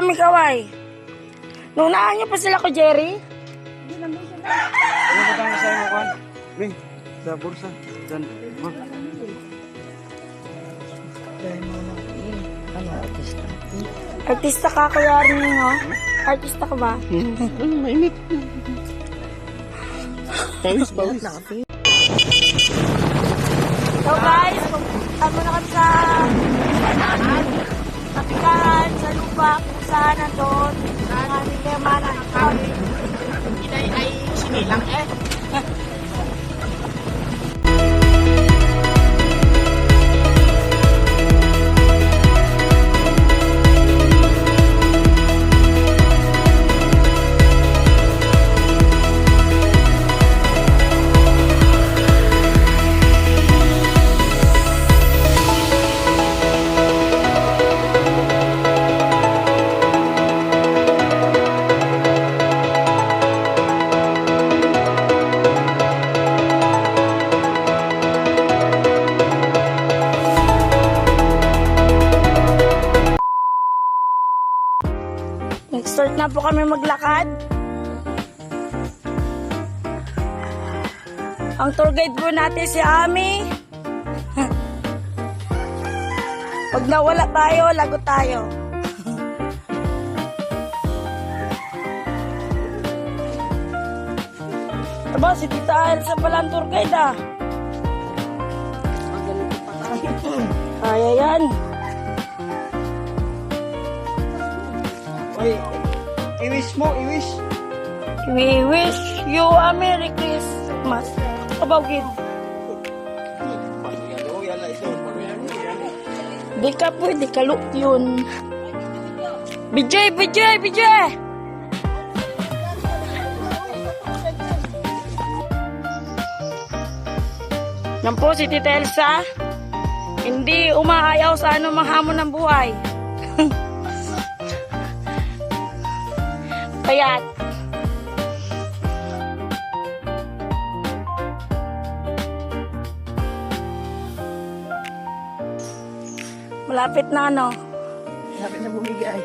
kami kaway. Nung naan niyo pa sila ko, Jerry? Ano ba tayo sa iyo, Juan? Ming, sa bursa. Diyan. Ano, artista? Artista ka, Kuya Arnie, no? Artista ka ba? Mainit. Pawis. So guys, pumunta na kami sa kapikahan, sa lupa, kung saan na doon. Ang aming kayamanan. Inay ay sinilang eh. Nag-start na po kami maglakad. Ang tour guide po natin si Ami. Pag nawala tayo, lagot tayo. Aba, si Tita Elsa pala ang tour guide ah. Kaya yan. Oy, i-wish mo, i-wish. We wish you a Merry Christmas. Kabawgid. Di ka pwede kaluk yun. Bijay! Yan po si Tita Elsa. Hindi umaayaw sa anumang hamon ng buhay. Payat. Malapit na ano? Malapit na bumigay.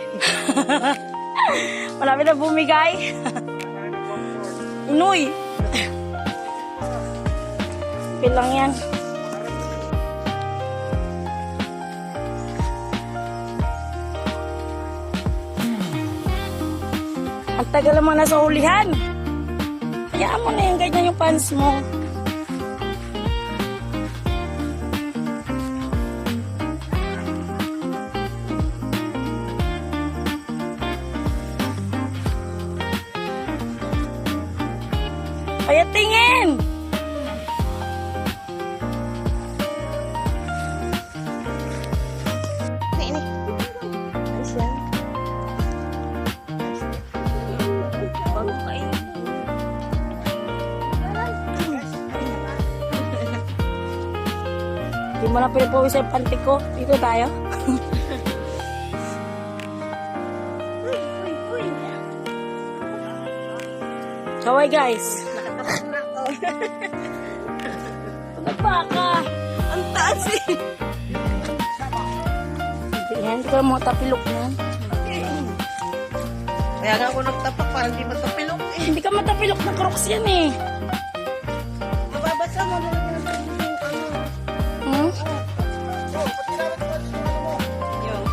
Malapit na bumigay. Inuy. Pilang yan. Ang tagal naman nasa ulihan. Hayaan mo na yung ganyan yung pants mo. Kaya tingin! Hindi mo na pinapawis yung panty ko. Dito tayo. Kaway guys. Nagbaka. Ang taas eh. Yan, ito mo tapilok yan. Kaya nga ako nagtapak para hindi matapilok eh. Hindi ka matapilok na crocs yan eh. Mababasa mo na lang yung ano. Hmm? Yung.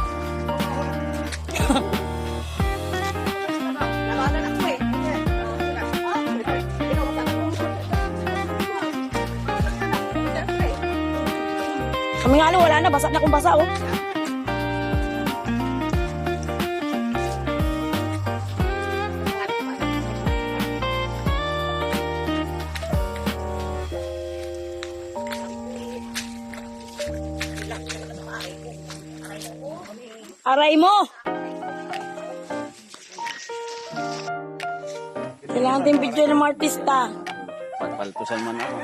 Nakalan ako eh. Kami nga wala na, basa na kung basa oh. Aray mo! Kailangan din video ng mga artista. Pagpaltusan man ako.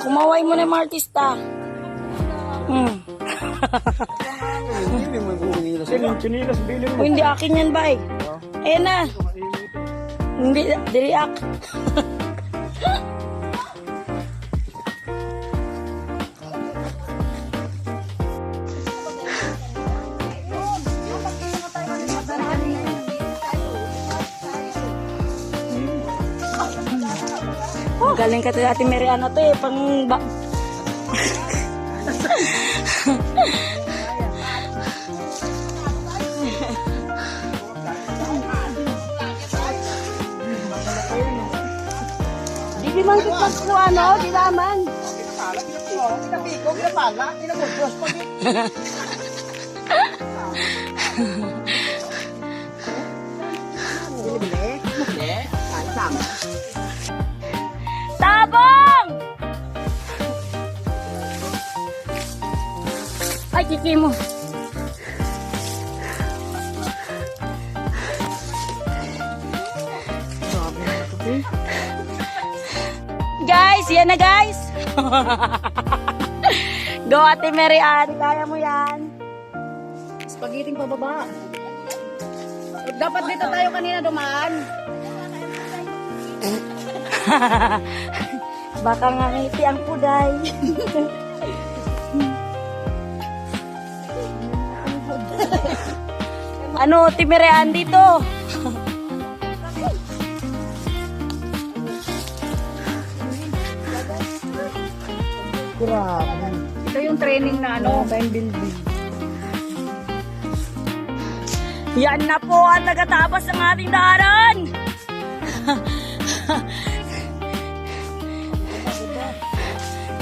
Kumaway mo na mga artista. Hindi mo bumilas. Chinilas, bilin O hindi akin yan ba eh? Ayan na. Hindi, diriak. Galing ka to Ate Mariana to eh. Pang... Di man kita po ano, di naman. Tabong! Ay, kiki mo. Guys, yan na guys. Go Ate Marian, kaya mo yan. Spaghetti pababa. Dapat dito tayo kanina dumaan. Baka nga ngiti ang puday. Ano, Timirean dito? Grabe. Ito yung training na ano. Time building. Yan na po ang nagatapos ng ating daanan.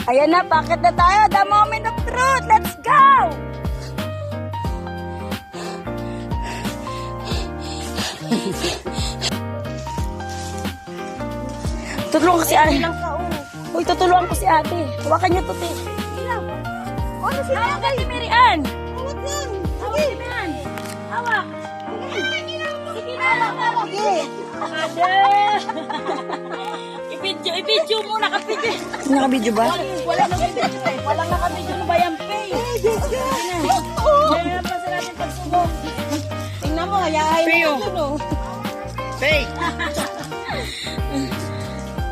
Ayan na, bakit na tayo? The moment of truth. Let's go! Tutulungan ko si ate. Uy, tutulungan ko si ate. Hawakan niyo to, te. Ano si ate? Si Marian. Hawak yan. Hawak si Marian. Hawak. Sige na, hawak. Sige. Ade. I-video muna kapidyo. Naka-video ba? Walang naka-video eh. Walang naka-video na ba yan, Pay? Mayroon pa sila natin pagsubok. Tingnan mo, hayahay Pay, mo oh. dun, oh. Pay!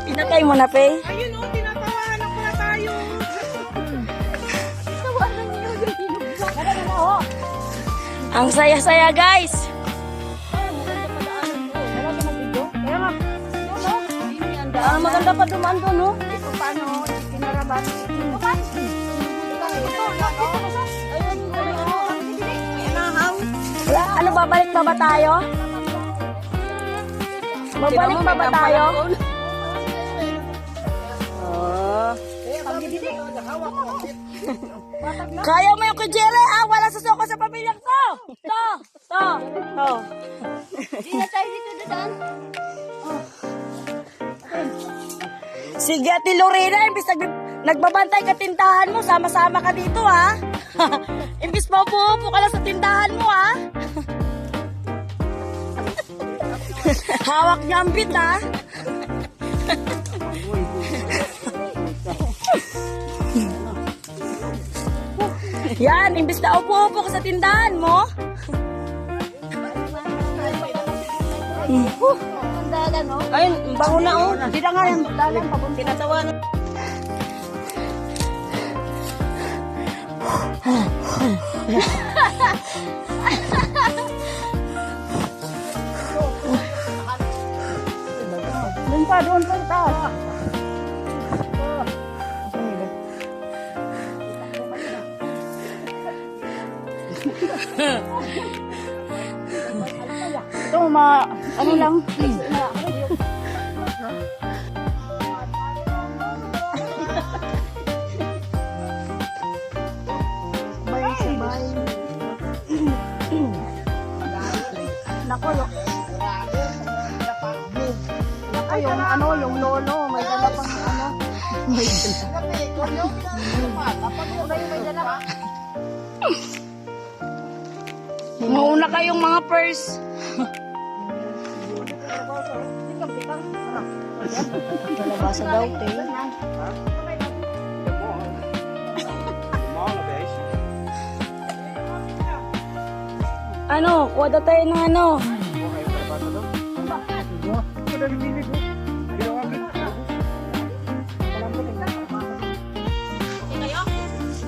Pinatay mo na, Pay? Ayun, oh, tinatawanan ko na tayo. Tawanan niyo yung hinugsa. Ano na, oh. Ang saya-saya, guys. Maganda pa dumaan doon, no? Ito paano, kinarabat. Ano, babalik pa ba tayo? Babalik pa ba tayo? Kaya mo yung kujere, ah! Wala susuko sa pamilyang ko! To! Hindi na tayo dito dadaan. Sige, Ate Lorena, imbis nagbabantay ka tindahan mo, sama-sama ka dito, ha? Imbis maupo ka lang sa tindahan mo, ha? Hawak niya ang bit, ha? Yan, imbis na upo ka sa tindahan mo. Ang dalan, oh. Ayun, bango na, oh. Hindi na nga yan, dalang papunta. Tinatawanan. Doon pa taas. Ito, ano lang. Nako, yung ano, yung lolo, may dala pang ano. May dala. Mauna kayong mga purse. Nalabasa daw, te. Ano, kuha daw tayo ng ano.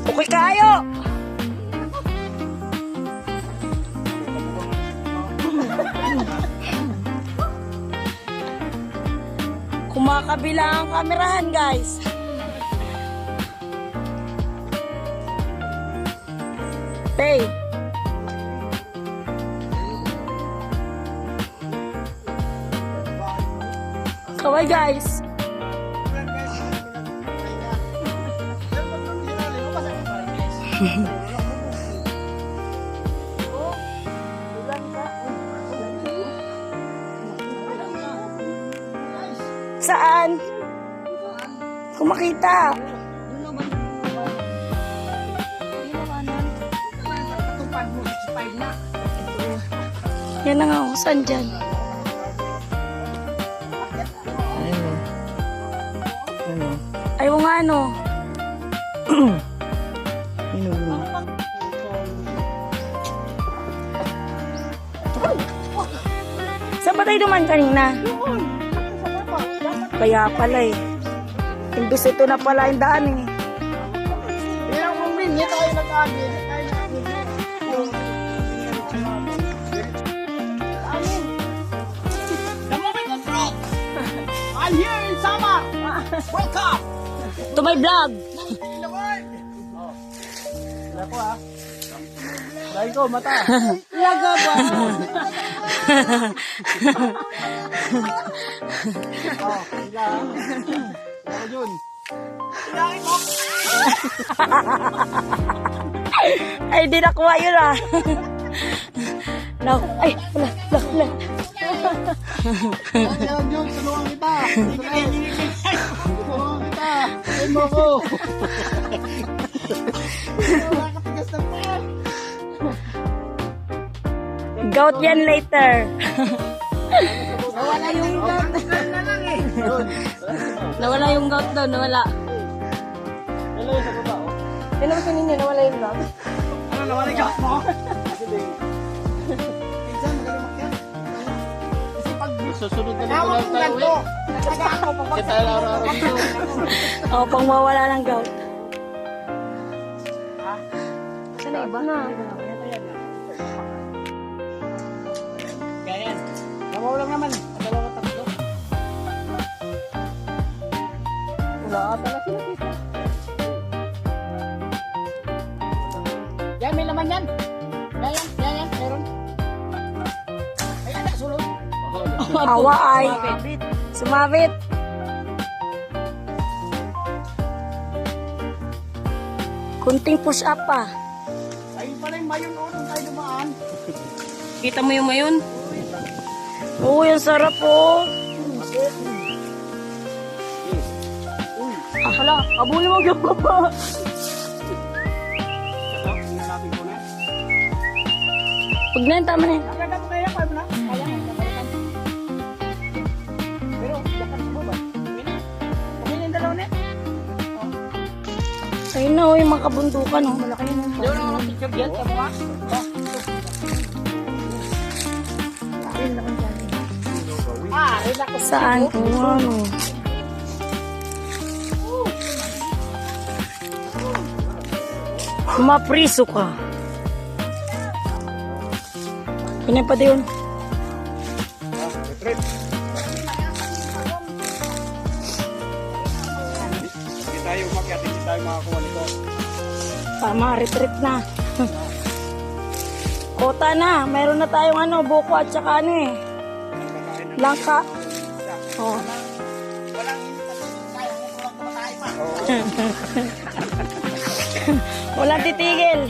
Okay kayo. Kumakabila ang kamerahan, guys. Tay. Kaway, guys. Saan? Kung makita. Yan na nga ako. Saan dyan? Ayaw nga ano. Saan ba tayo duman kanina? Kaya pala eh. Imbis ito na pala yung daan eh. Ilang mumin, hindi tayo nag-agi. The moment of truth. I'm here in Sama. Welcome. To my vlog. In the world. Wala ko ah. Dahil ko, mata. Laga ba? Oh, sila. Ako yun. Ilahin mo. Ay, di nakuha yun ah. No. Ay, wala. Ayan yun, tulungan kita. Tulungan kita. Ayan mo ko. Nakatigas na pa. Goat yan later. Nawala yung gout. Nawala yung goat daw, nawala. Hello, sa baba, oh. Tignan mo sa ninyo, nawala yung goat. Ano, nawala yung gas mo? Sige. Minsan, magaling makyat. Kasi pag susunod na dito lang tayo uwi. Kasi tayo araw-araw dito. O, pang mawala ng goat. Saan na iba na? Kaya yan. Namaw lang naman. Dalawa tatlo. Wala ata na sila dito. Yan, may laman yan. Yan, meron. Ay, anak, sulod. Awa ay. Sumabit. Kunting push up pa. Ayun pala yung mayon, oh, nung tayo dumaan. Kita mo yung mayon? Oo, yung sarap po. Ah, hala, abuli mo yung baba. Hanapin ko na. Huwag na yun, tama na yun. Nagagap ko kaya, kaya mo na. Kaya nga, napalitan. Pero, dapat sa baba. Okay na yung dalawa na. Ayun na, oh, yung mga kabundukan, oh. Malaki yun. Di ba naman picture yan sa mga? Relax. Saan? Kung ano? Mapriso ka. Kanya pa din. Retreat. Hindi tayo umakyat, hindi tayo makakuha nito. Tama, retreat na. Kota na. Mayroon na tayong ano, buko at saka ano eh. Langka. Oh. Walang titigil.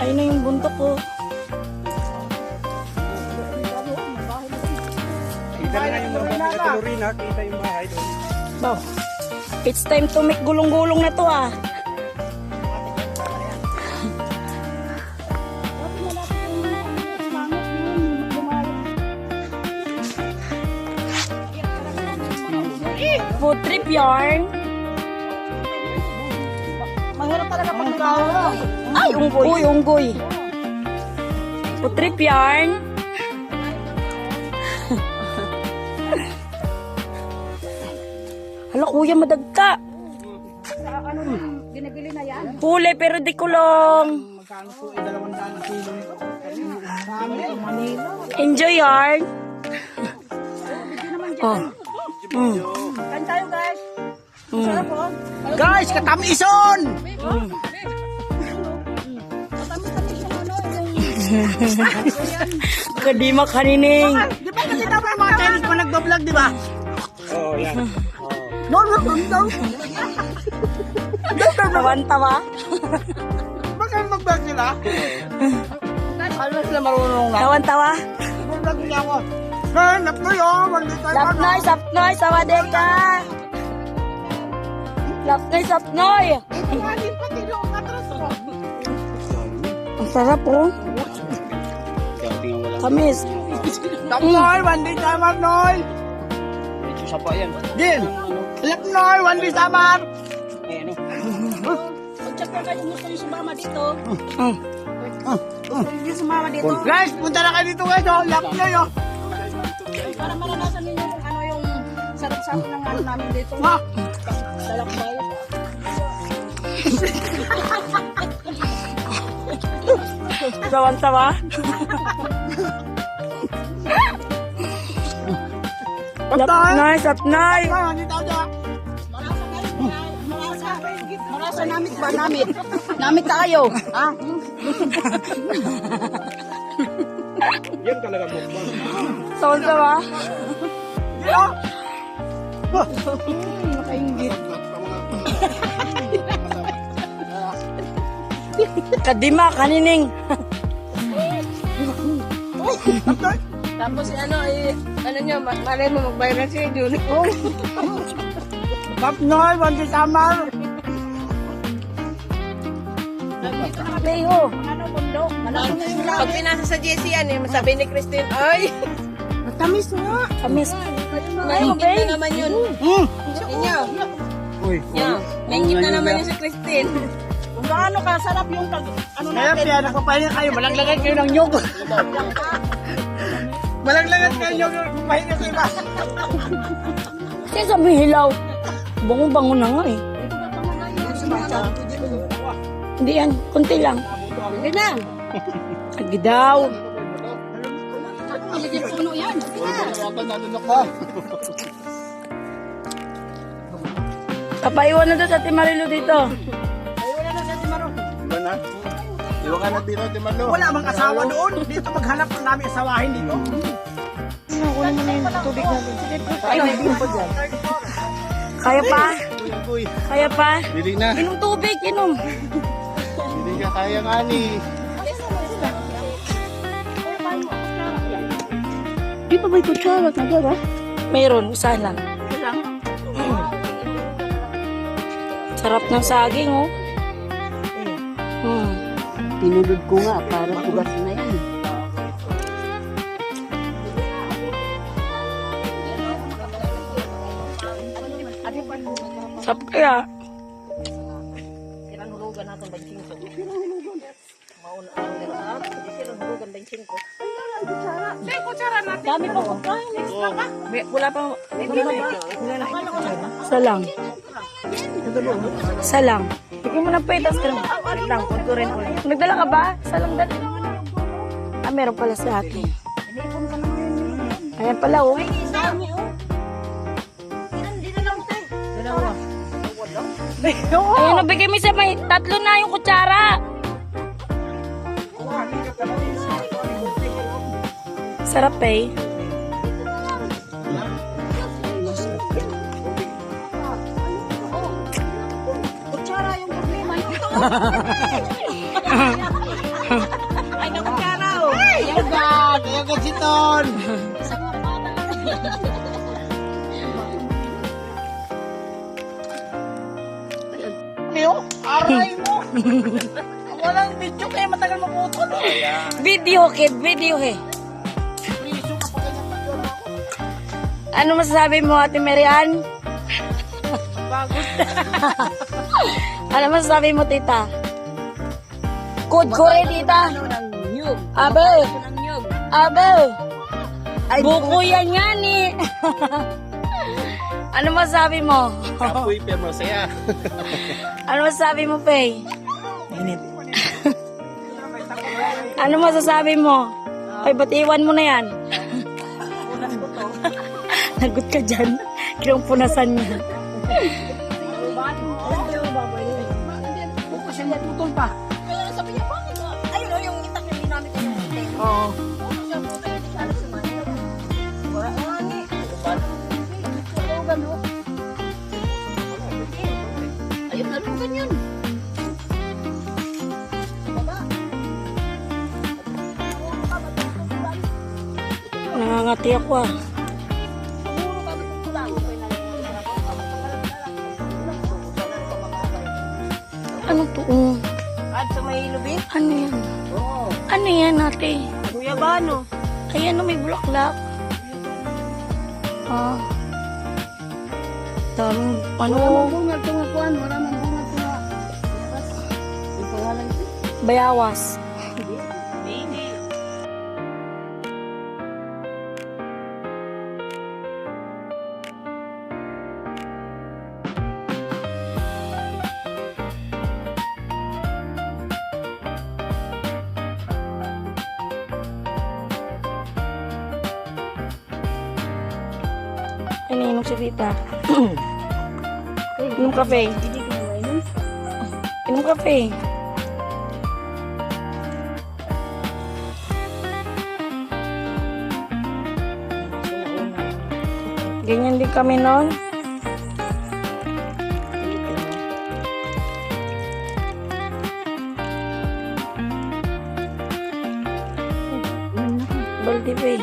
Ayun na yung buntok ko. Kita na yung mga kalorina, kita yung bahay doon. Wow. It's time to make gulong-gulong na to ah. Food trip yarn. Mahirap talaga pag nagkakaroon. Ay, unggoy. Uy, unggoy. Food trip yarn. Hala, kuya, madagka. Ano binibili na yan? Huli, pero di kulong. Magkano po, 200 kilo nito. Sa amin, Manila. Enjoy yarn. Oh. Mm. Kain tayo, guys. Mm. Sarap po. Guys, katamison! Matamis-tamis yung ano, yung... Kadima kanining. Di ba nakita mo yung mga Chinese pa nagbablog, di ba? Oo, yan. No, no, no, no. Tawan-tawa. Bakit mag-vlog sila? Ano sila marunong na? Tawan-tawa. Mag-vlog nila ako. Hanap ko yun, hindi tayo Sapnoy, sapnoy, sawadeka. Sapnoy, sapnoy. Ipahalin pati yung atras ko. Ang sarap oh. Kamis. Tapnoy, wandi samar, Noy. Isa pa yan. Din. Lep, Noy, wandi samar. Pag-check na kayo, gusto niyo sumama dito. Mm. Gusto niyo sumama dito. Guys, punta na kayo dito guys. Oh, lap nyo yun. Para maranasan ninyo kung ano yung sarap-sarap ng ano namin dito. Ha? Sarap bayo. Tawan-tawa. Sapnoy, sapnoy. Ah, hindi tayo dyan. Marasa namit ba? Namit. Namit tayo. Ha? Yan talaga mukbang. Tawan-tawa. Yeah. Nakaingit. Kadima kanining. Tapos ano, ano nyo, malay mo magbayad siya yun. Tapnoy, wandi samar. Leho. Ano, bundok? Malaki na yung Pag pinasa sa JC yan, sabi ni Christine, ay, Matamis nga. Kamis. mahigit na naman yun. Inyo, Uy. mahigit na naman yun si Christine. Kung gaano kasarap yung ano Kaya natin. piya, nakapahinga kayo. Malaglagan kayo ng nyog. Malaglagan kayo ng nyog. Pahinga sa iba. Kasi sabi hilaw. Bango-bango na nga eh. Hindi yan. Kunti lang. Hindi na. Agi daw. Hindi puno yan. Kapaiwan na doon sa Timarilo dito. Iba na? Iwan ka na dito, Timano. Wala mang asawa doon. Dito maghanap ng namin asawahin dito. Kunin mo na yung tubig natin. Kaya pa? Uy, Kaya pa? dili na. Inom tubig, inom. Hindi ka kaya nga ni. Di ba may kutsara ka ba? Mayroon, isa lang. Sarap ng saging, oh. Tinulog ko nga para bugas na yan. Sarap kaya. Hulugan natin ba yung 5? Mauna ang nilakap, kasi hulugan ba yung 5? Dami pa ko kain. Extra pa. Wala pa. Isa lang. Isa lang. Bigyan mo ng petas ka naman. Wait lang, kunto rin ulit. Nagdala ka ba? Isa lang dali. Ah, meron pala sa akin. Ayan pala, oh. Ayun, nabigay mo isa. May tatlo na yung kutsara. Sarap eh. Kutsara yung problema. Ay, nakutsara, oh. Ayaw ka! Ayaw ka siton! Ayaw? Aray mo! Walang video kaya matagal maputol. Video, kid. Video, eh. Ano masasabi mo, Ate Marian? Bagus. Ano masasabi mo, tita? Kure, tita. Abe. Abe. Buko yan yan, eh. Ano masasabi mo? Kapoy pero masaya. Ano masasabi mo, Faye? Ano masasabi mo? Ay, ba't iwan mo na yan? Nagot ka dyan. Kinumpunasan niya. Bukas yung maputol pa. Kaya sabi niya, bakit ba? Ayun o, yung itak na ginamit ko yung itak. Oo. Siya po tayo di sana sa Manila. Wala nga ni. Ano gano? Ayun, ano ganyan? Baba. Nangangati ako ah. Ano to? At sa may lubid? Ano yan? Oo. Ano yan ate? Guyabano. Ayan o, may bulaklak. Ah. Daming, ano, Bunga ito nga kuhan. Wala nang bunga ito nga. Yung pangalan ito. bayawas. Hindi. Iniinom si tita. Inom kape. Inom kape. Ganyan din kami noon. Baldi pa eh.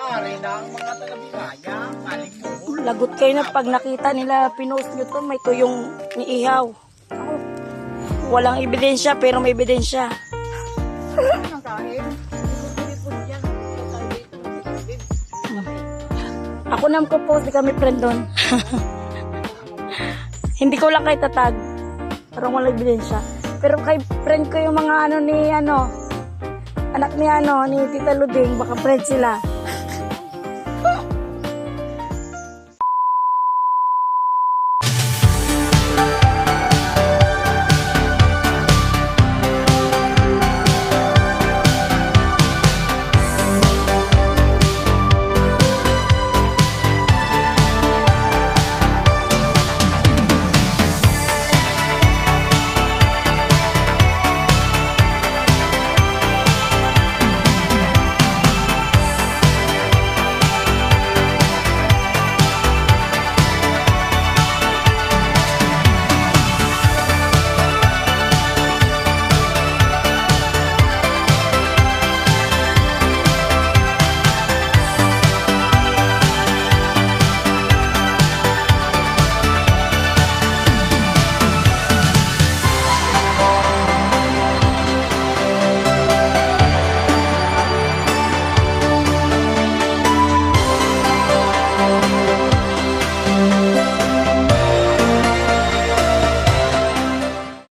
Ari na ang mga taga-Bigaya. Kaling mo. Lagot kayo na pag nakita nila pinost nyo to, may tuyong niihaw. Walang ebidensya pero may ebidensya. Ang kain. Ipon yan. Ako naman ko post, di kami friend doon. Hindi ko lang kayo tatag. Parang walang ebidensya. Pero kay friend ko yung mga ano ni ano, anak ni ano, ni Tita Luding, baka friend sila.